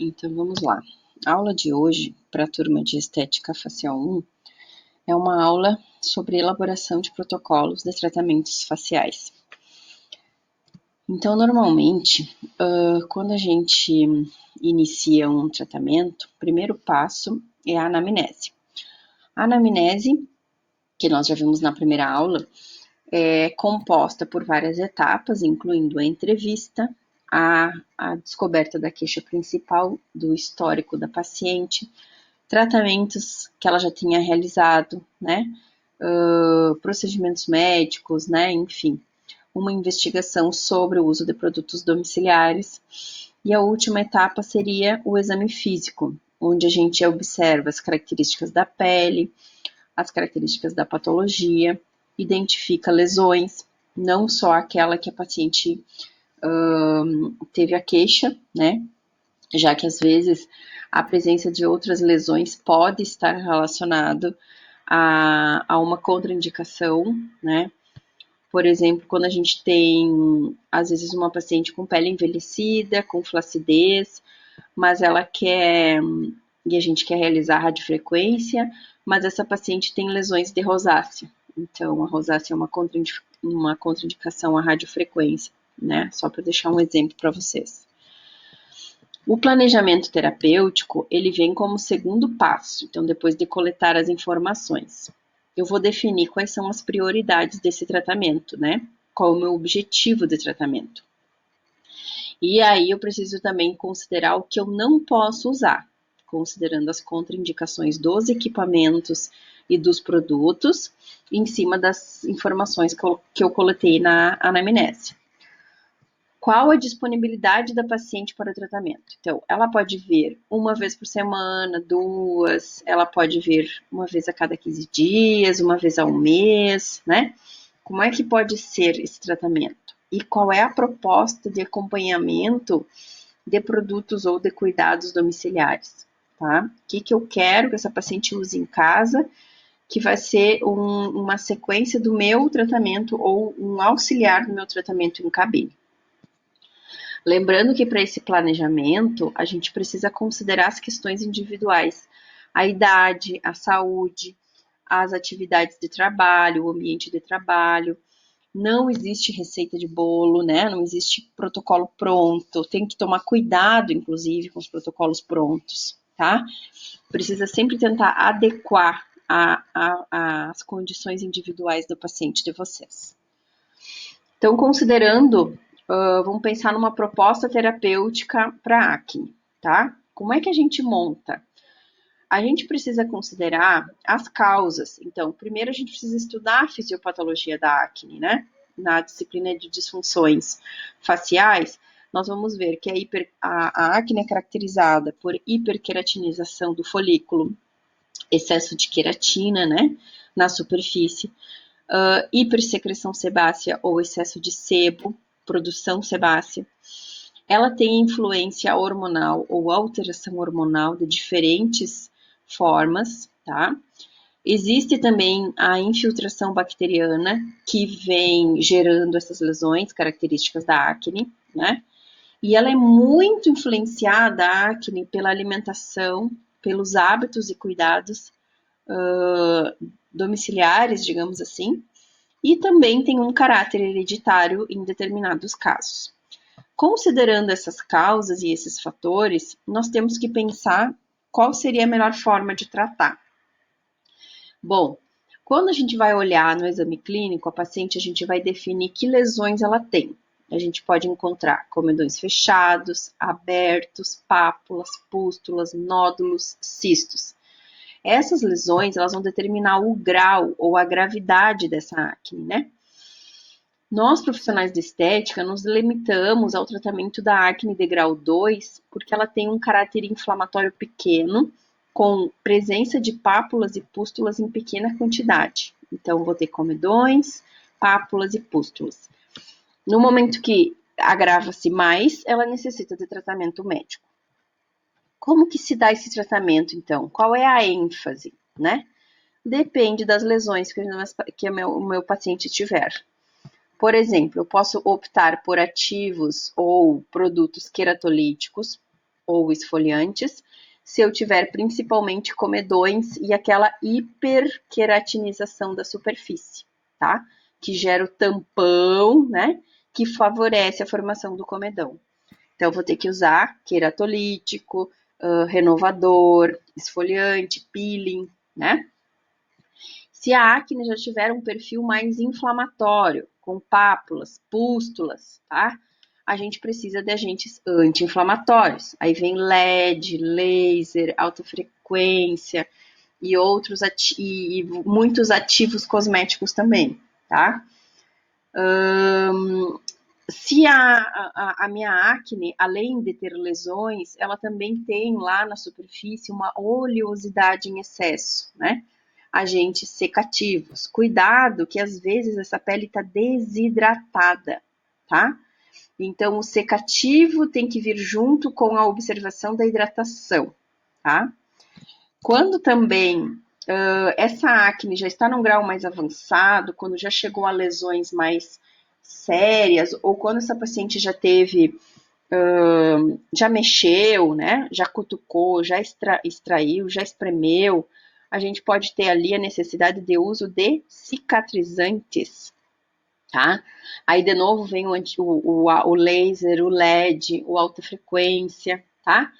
Então vamos lá. A aula de hoje, para a turma de Estética Facial 1, é uma aula sobre elaboração de protocolos de tratamentos faciais. Então, normalmente, quando a gente inicia um tratamento, o primeiro passo é a anamnese. A anamnese, que nós já vimos na primeira aula, é composta por várias etapas, incluindo a entrevista, a descoberta da queixa principal, do histórico da paciente, tratamentos que ela já tinha realizado, né? Procedimentos médicos, né? Enfim, uma investigação sobre o uso de produtos domiciliares. E a última etapa seria o exame físico, onde a gente observa as características da pele, as características da patologia, identifica lesões, não só aquela que a paciente teve a queixa, né? Já que às vezes a presença de outras lesões pode estar relacionado a uma contraindicação, né? Por exemplo, quando a gente tem, às vezes, uma paciente com pele envelhecida, com flacidez, mas ela quer, e a gente quer realizar a radiofrequência, mas essa paciente tem lesões de rosácea. Então, a rosácea é uma contraindicação à radiofrequência, né? Só para deixar um exemplo para vocês. O planejamento terapêutico, ele vem como segundo passo, então depois de coletar as informações. Eu vou definir quais são as prioridades desse tratamento, né? Qual é o meu objetivo de tratamento. E aí eu preciso também considerar o que eu não posso usar, considerando as contraindicações dos equipamentos e dos produtos, em cima das informações que eu coletei na anamnese. Qual a disponibilidade da paciente para o tratamento? Então, ela pode vir uma vez por semana, duas, ela pode vir uma vez a cada 15 dias, uma vez ao mês, né? Como é que pode ser esse tratamento? E qual é a proposta de acompanhamento de produtos ou de cuidados domiciliares, tá? O que eu quero que essa paciente use em casa, que vai ser uma sequência do meu tratamento ou um auxiliar do meu tratamento em cabine. Lembrando que para esse planejamento, a gente precisa considerar as questões individuais, a idade, a saúde, as atividades de trabalho, o ambiente de trabalho. Não existe receita de bolo, né? Não existe protocolo pronto. Tem que tomar cuidado, inclusive, com os protocolos prontos, tá? Precisa sempre tentar adequar as condições individuais do paciente de vocês. Então, considerando, vamos pensar numa proposta terapêutica para acne, tá? Como é que a gente monta? A gente precisa considerar as causas. Então, primeiro a gente precisa estudar a fisiopatologia da acne, né? Na disciplina de disfunções faciais, nós vamos ver que a acne é caracterizada por hiperqueratinização do folículo, excesso de queratina, né? Na superfície, hipersecreção sebácea ou excesso de sebo, produção sebácea. Ela tem influência hormonal ou alteração hormonal de diferentes formas, tá? Existe também a infiltração bacteriana que vem gerando essas lesões características da acne, né? E ela é muito influenciada, a acne, pela alimentação, pelos hábitos e cuidados domiciliares, digamos assim, e também tem um caráter hereditário em determinados casos. Considerando essas causas e esses fatores, nós temos que pensar qual seria a melhor forma de tratar. Bom, quando a gente vai olhar no exame clínico, a paciente, a gente vai definir que lesões ela tem. A gente pode encontrar comedões fechados, abertos, pápulas, pústulas, nódulos, cistos. Essas lesões, elas vão determinar o grau ou a gravidade dessa acne, né? Nós, profissionais de estética, nos limitamos ao tratamento da acne de grau 2, porque ela tem um caráter inflamatório pequeno, com presença de pápulas e pústulas em pequena quantidade. Então, vou ter comedões, pápulas e pústulas. No momento que agrava-se mais, ela necessita de tratamento médico. Como que se dá esse tratamento, então? Qual é a ênfase, né? Depende das lesões que o meu paciente tiver. Por exemplo, eu posso optar por ativos ou produtos queratolíticos, ou esfoliantes, se eu tiver principalmente comedões e aquela hiperqueratinização da superfície, tá? Que gera o tampão, né? Que favorece a formação do comedão. Então, eu vou ter que usar queratolítico, renovador, esfoliante, peeling, né? Se a acne já tiver um perfil mais inflamatório, com pápulas, pústulas, tá? A gente precisa de agentes anti-inflamatórios. Aí vem LED, laser, alta frequência e outros e muitos ativos cosméticos também, tá? Se a minha acne, além de ter lesões, ela também tem lá na superfície uma oleosidade em excesso, né? Agentes secativos. Cuidado que às vezes essa pele está desidratada, tá? Então, o secativo tem que vir junto com a observação da hidratação, tá? Quando também essa acne já está num grau mais avançado, quando já chegou a lesões mais sérias, ou quando essa paciente já teve, já mexeu, né? Já cutucou, já extraiu, já espremeu, a gente pode ter ali a necessidade de uso de cicatrizantes, tá? Aí, de novo, vem o laser, o LED, o alta frequência, tá?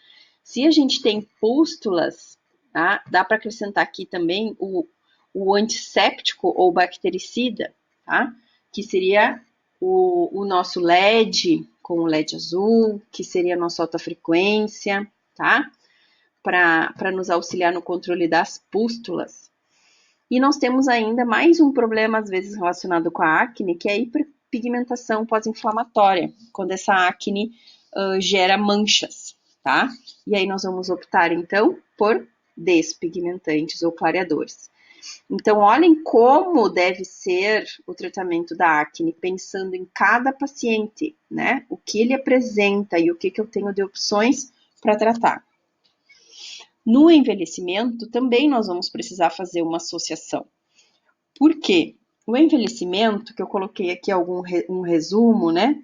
Se a gente tem pústulas, tá? Dá para acrescentar aqui também o antisséptico ou bactericida, tá? Que seria o nosso LED com o LED azul, que seria a nossa alta frequência, tá? Para nos auxiliar no controle das pústulas. E nós temos ainda mais um problema, às vezes, relacionado com a acne, que é a hiperpigmentação pós-inflamatória, quando essa acne gera manchas, tá? E aí nós vamos optar, então, por despigmentantes ou clareadores. Então, olhem como deve ser o tratamento da acne, pensando em cada paciente, né? O que ele apresenta e o que eu tenho de opções para tratar. No envelhecimento, também nós vamos precisar fazer uma associação. Por quê? O envelhecimento, que eu coloquei aqui um resumo, né?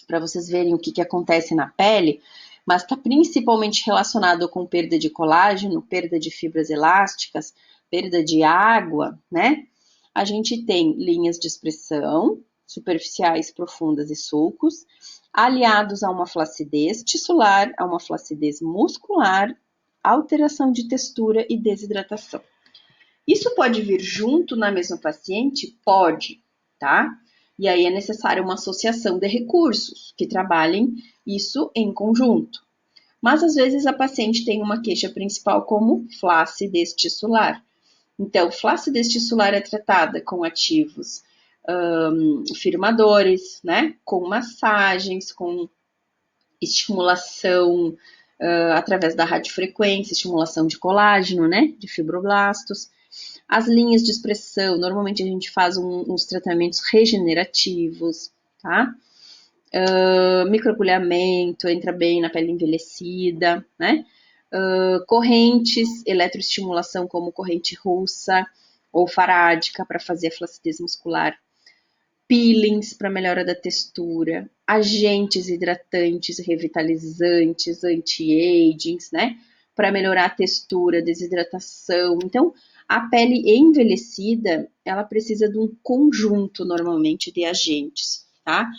Para vocês verem o que acontece na pele, mas está principalmente relacionado com perda de colágeno, perda de fibras elásticas, perda de água, né? A gente tem linhas de expressão, superficiais, profundas e sulcos, aliados a uma flacidez tissular, a uma flacidez muscular, alteração de textura e desidratação. Isso pode vir junto na mesma paciente? Pode, tá? E aí é necessária uma associação de recursos que trabalhem isso em conjunto. Mas às vezes a paciente tem uma queixa principal como flacidez tissular. Então, flacidez tissular é tratada com ativos firmadores, né? Com massagens, com estimulação através da radiofrequência, estimulação de colágeno, né? De fibroblastos. As linhas de expressão, normalmente a gente faz uns tratamentos regenerativos, tá? Microagulhamento, entra bem na pele envelhecida, né? Correntes, eletroestimulação como corrente russa ou farádica para fazer a flacidez muscular. Peelings para melhora da textura, agentes hidratantes, revitalizantes, anti-agings, né? Para melhorar a textura, desidratação. Então, a pele envelhecida, ela precisa de um conjunto, normalmente, de agentes, tá?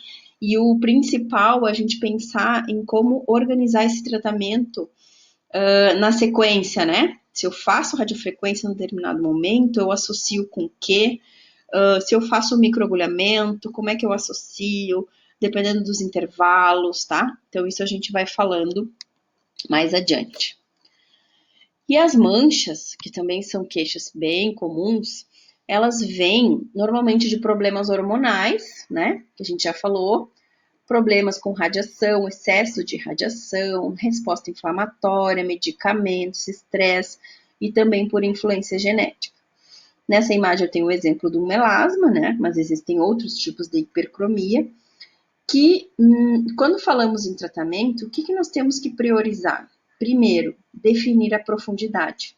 E o principal, a gente pensar em como organizar esse tratamento na sequência, né? Se eu faço radiofrequência em um determinado momento, eu associo com o quê? Se eu faço microagulhamento, como é que eu associo? Dependendo dos intervalos, tá? Então, isso a gente vai falando mais adiante. E as manchas, que também são queixas bem comuns, elas vêm normalmente de problemas hormonais, né? Que a gente já falou, problemas com radiação, excesso de radiação, resposta inflamatória, medicamentos, estresse e também por influência genética. Nessa imagem eu tenho o exemplo do melasma, né? Mas existem outros tipos de hipercromia que, quando falamos em tratamento, o que nós temos que priorizar? Primeiro, definir a profundidade.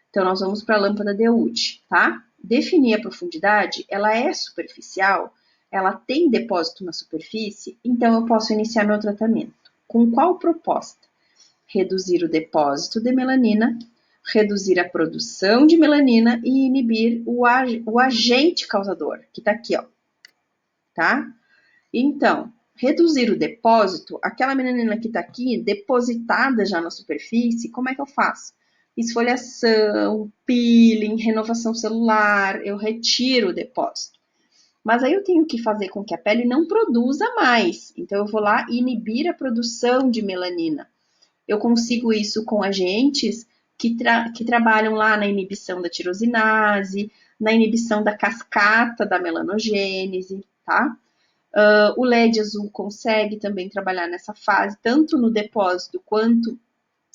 Então, nós vamos para a lâmpada de Wood, tá? Definir a profundidade, ela é superficial, ela tem depósito na superfície, então eu posso iniciar meu tratamento. Com qual proposta? reduzir o depósito de melanina, reduzir a produção de melanina e inibir o agente causador, que tá aqui, ó, tá? Então, reduzir o depósito, aquela melanina que tá aqui, depositada já na superfície, como é que eu faço? Esfoliação, peeling, renovação celular, eu retiro o depósito. Mas aí eu tenho que fazer com que a pele não produza mais. Então, eu vou lá e inibir a produção de melanina. Eu consigo isso com agentes que trabalham lá na inibição da tirosinase, na inibição da cascata da melanogênese, tá? O LED azul consegue também trabalhar nessa fase, tanto no depósito quanto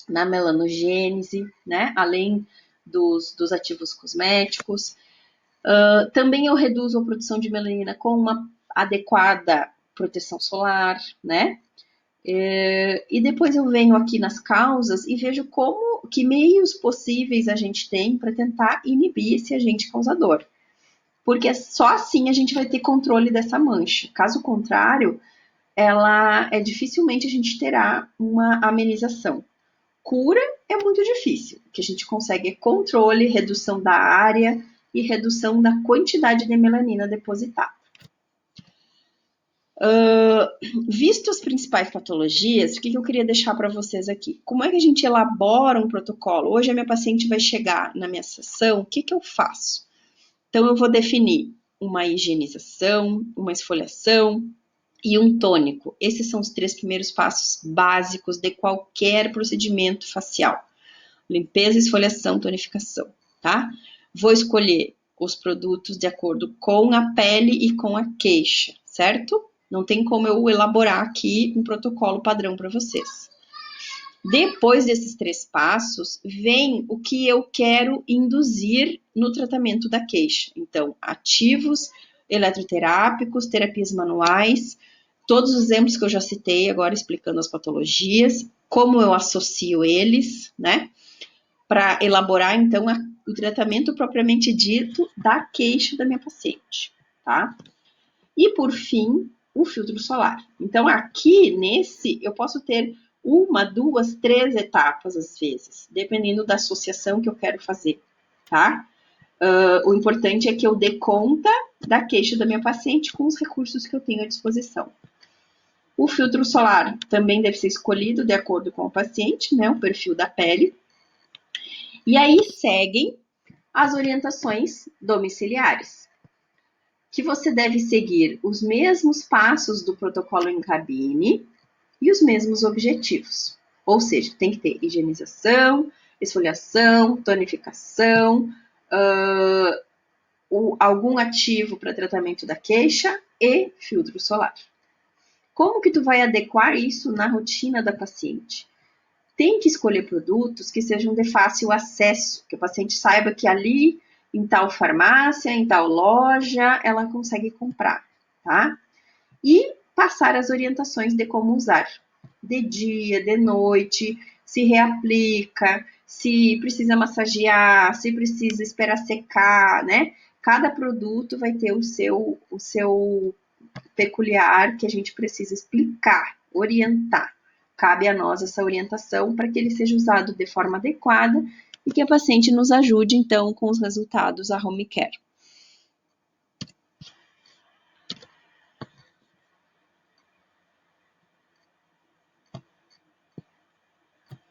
na melanogênese, né? Além dos ativos cosméticos. Também eu reduzo a produção de melanina com uma adequada proteção solar, né? E depois eu venho aqui nas causas e vejo que meios possíveis a gente tem para tentar inibir esse agente causador. Porque só assim a gente vai ter controle dessa mancha. Caso contrário, dificilmente a gente terá uma amenização. Cura é muito difícil. O que a gente consegue é controle, redução da área e redução da quantidade de melanina depositada. Visto as principais patologias, o que eu queria deixar para vocês aqui? Como é que a gente elabora um protocolo? Hoje a minha paciente vai chegar na minha sessão, o que eu faço? Então, eu vou definir uma higienização, uma esfoliação e um tônico. Esses são os 3 primeiros passos básicos de qualquer procedimento facial. Limpeza, esfoliação, tonificação, tá? Vou escolher os produtos de acordo com a pele e com a queixa, certo? Não tem como eu elaborar aqui um protocolo padrão para vocês. Depois desses 3 passos, vem o que eu quero induzir no tratamento da queixa. Então, ativos, eletroterápicos, terapias manuais, todos os exemplos que eu já citei agora explicando as patologias, como eu associo eles, né? Para elaborar, então, o tratamento propriamente dito da queixa da minha paciente, tá? E, por fim, o filtro solar. Então, aqui, eu posso ter 1, 2, 3 etapas, às vezes, dependendo da associação que eu quero fazer, tá? O importante é que eu dê conta da queixa da minha paciente com os recursos que eu tenho à disposição. O filtro solar também deve ser escolhido de acordo com o paciente, né? O perfil da pele. E aí seguem as orientações domiciliares, que você deve seguir os mesmos passos do protocolo em cabine e os mesmos objetivos. Ou seja, tem que ter higienização, esfoliação, tonificação, algum ativo para tratamento da queixa e filtro solar. Como que tu vai adequar isso na rotina da paciente? Tem que escolher produtos que sejam de fácil acesso, que o paciente saiba que ali, em tal farmácia, em tal loja, ela consegue comprar, tá? E passar as orientações de como usar. De dia, de noite, se reaplica, se precisa massagear, se precisa esperar secar, né? Cada produto vai ter o seu peculiar que a gente precisa explicar, orientar. Cabe a nós essa orientação para que ele seja usado de forma adequada e que a paciente nos ajude, então, com os resultados a home care.